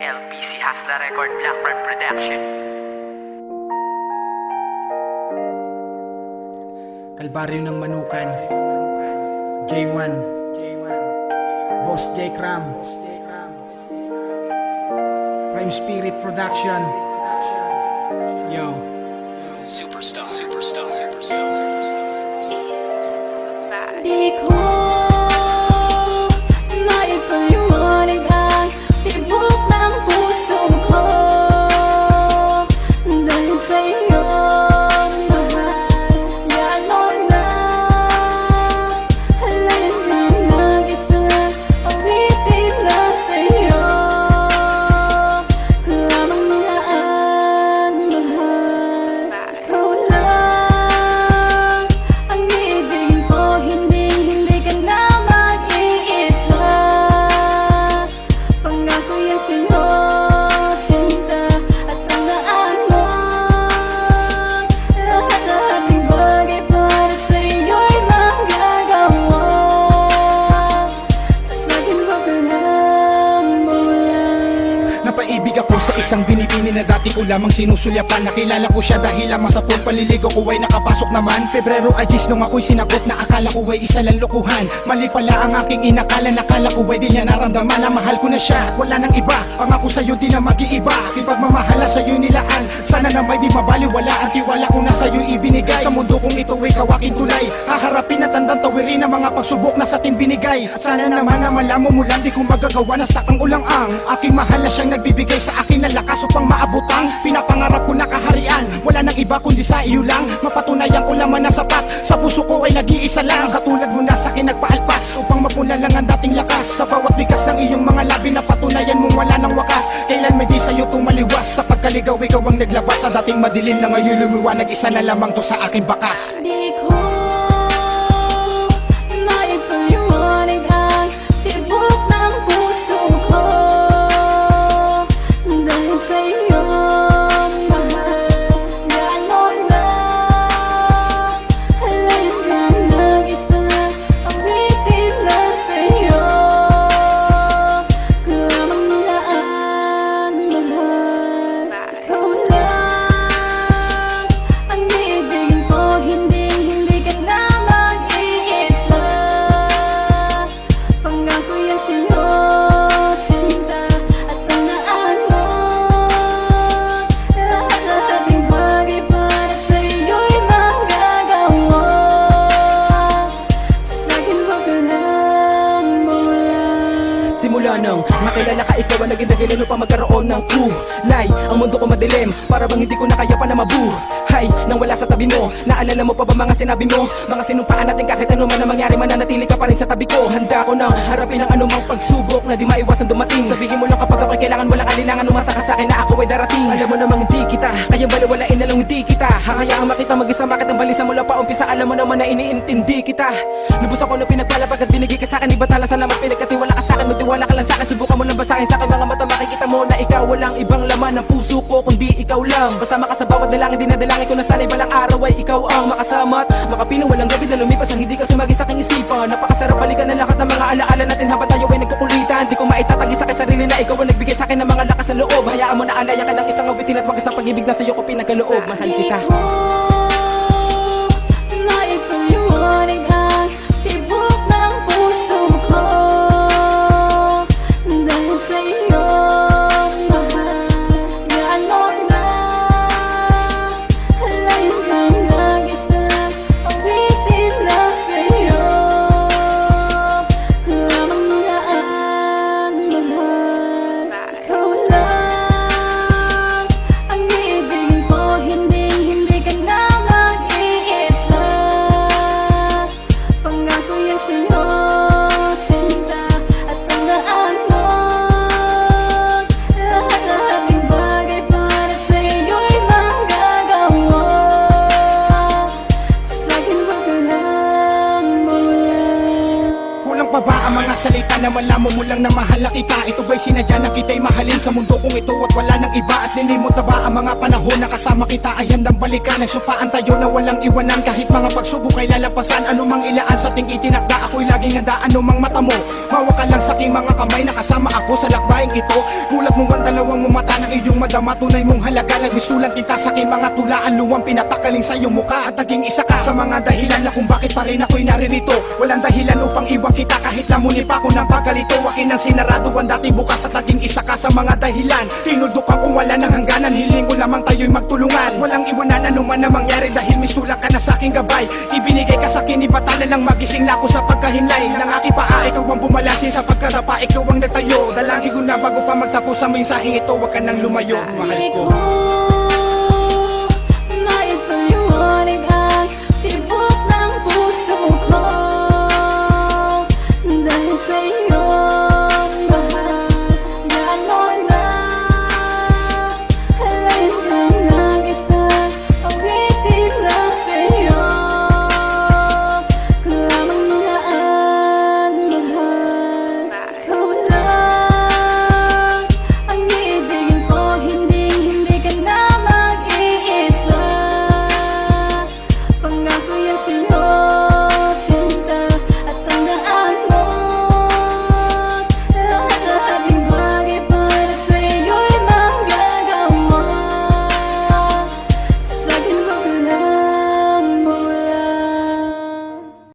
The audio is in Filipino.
LPC Hasla Record, Blackbird Production. Kalbaryo ng Manukan, J1, Boss J Cram, Prime Spirit Production. Yo, Superstar. Di ko maipaliwanag ang tibok ng puso ko dahil sa iyong mahal. Gano'n na halayan ng nag-isa, awitin na sa iyo ko lamang naan mahal. Ikaw lang ang iibigin ko, hindi ka na mag-iisa. Pangako yan sa'yo, sinta, at tandaan mo lahat ng bagay para sa'yo'y magagawa. Sa'kin mo ka lang mula. napaibig ako sa isang binibini na dati ko lamang sinusulyapan. Nakilala ko siya dahil lamang sa pagpaliligo ko ay nakapasok naman. Pebrero Agis nung ako'y sinakot na akala ko ay isa lang lukuhan. Mali pala ang aking inakala, nakala ko ay di niya naramdaman na mahal ko na siya at wala nang iba. Pangako sa'yo di na mag-iiba, aking pagmamahala sa'yo nilaan. Sana na may di mabaliwala ang tiwala ko na sa'yo ibinigay. Sa mundo kong ito ikaw aking tulay, haharapin at tandang tawirin ang mga pagsubok na sa ating binigay. At sana naman na malaman mo lang di ko magagawa na stakang ulang ang aking mahal na siyang nagbibigay sa akin ng lakas upang maabutang pinapangarap ko na kaharian. Wala nang iba kundi sa iyo lang, mapatunayan ko laman na sapat. Sa puso ko ay nag-iisa lang, katulad mo na sa akin nagpaalpas upang mapuna lang ang dating lakas. Sa bawat bigas ng iyong mga labi na patunayan mong wala nang wakas. Kailan may di sa'yo tumaliwas, sa pagkaligaw ikaw ang naglabas. Sa dating madilim na ngayon lumiwanag, isa na lamang to sa akin bakas. Di ko maipaliwanag ang tibok ng puso ko dahil sa iyong mahal. Gano'n na halayan ng nag-isa, awitin na sa iyo ko lamang naan mahal. Ikaw lang ang iibigin ko, hindi ka na mag-iisa. Pangako yan sa'yo, sinta, at tandaan mo lahat ng bagay para sa'yo'y magagawa. Sa'kin mo ka lang mula. Simula nang makilala ka, ikaw ang naging dahilan upang magkaroon ng kulay. Ang mundo ko madilim, para bang hindi ko na kaya pa na mabuhay nang wala sa tabi mo. Naalala mo pa ba mga sinabi mo? Mga sinumpaan natin kahit ano man ang mangyari, mananatili ka pa rin sa tabi ko. Handa ko nang harapin ang anumang pagsubok na di maiwasan dumating. Sabihin mo lang kapag ako'y kailangan, walang alinlangan, umasa ka sa'kin na ako ay darating. Alam mo namang hindi kita kayang baliwalain na lang, hindi kita hahayaan makita mag-isa. Bakit ang balisa mula pa umpisa? Alam mo naman na iniintindi kita. Lubos ako na pinagpala pagkat binigay ka sa'kin. Iba tala, salamat pinagkatiwala ka sa'kin. Magtiwala ka lang sa'kin, subukan mo lang basahin sa'kin mga mata. Makikita mo na ikaw walang ibang laman ng puso ko kundi ikaw lang. Kasama ka sa bawat dalangin, dinadalangin ko na sana'y balang araw ay ikaw ang makasama at makapiling walang gabi na lumipas ang hindi ka sumagi sa aking isipan. Napakasarap balikan ng lahat ng mga alaala natin habang tayo ay nagkukulitan. Di ko maitatanggi sa aking sarili na ikaw ang nagbigay sa akin ng mga lakas ng loob. Hayaan mo na alayan ka ng isang awitin at wagas ng pag-ibig na sa'yo ko pinagkaloob. Mahal kita. Di ko maipaliwanag ang tibok ng puso ko dahil sa iyong mahal. Gano'n na halayan ng nag-isa, awitin na sa iyo ko lamang naan mahal. Ikaw lang ang iibigin ko, hindi ka na mag-iisa. Pangako yan sa'yo, sinta, at tandaan mo lahat ng bagay para sa'yo'y magagawa. Sa'kin mo ka lang mula. Kulang pa ba ang mga salita na malaman mo lang na mahal na kita? Ito ba'y sinadya na kita'y mahalin sa mundo kong ito at wala nang iba? At nilimot na ba ang mga panahon na kasama kita ay handang balikan? Nagsupaan tayo na walang iwanan kahit mga pagsubok ay lalampasan. Anumang ilaan sa ting itinakda, ako'y laging handa. Anumang mata mo, mawa ka lang sa aking mga kamay na kasama ako sa lakbaing ito. Gulat mong ganda dalawang mong mata ng iyong madama, tunay mong halaga. Nagmistulang tinta sa aking mga tulaan, luwang pinatakaling sa iyong muka. At naging isa ka sa mga dahilan na kung bakit pa rin ako'y naririto. Walang dahilan upang iwan kita kahit lamunin pa ko ng pagkalito. Akin ang sinarado ang dating bukas at naging isa ka sa mga dahilan. Tinuldukan kung wala ng hangganan, hiling ko lamang tayo'y magtulungan. Walang iwanan anuman na mangyari dahil mistulang ka na sa aking gabay. Ibinigay ka sa akin, ibatalan lang magising na ako sa pagkahinlay ng aking paa. Ikaw ang bumalansin sa pagkadapa, ikaw ang nagtayo. Dalangin ko na bago pa magtapos ang mensaheng ito, wag ka nang lumayo, mahal ko. Maipaliwanag ang tibok ng puso ko dahil sa'yo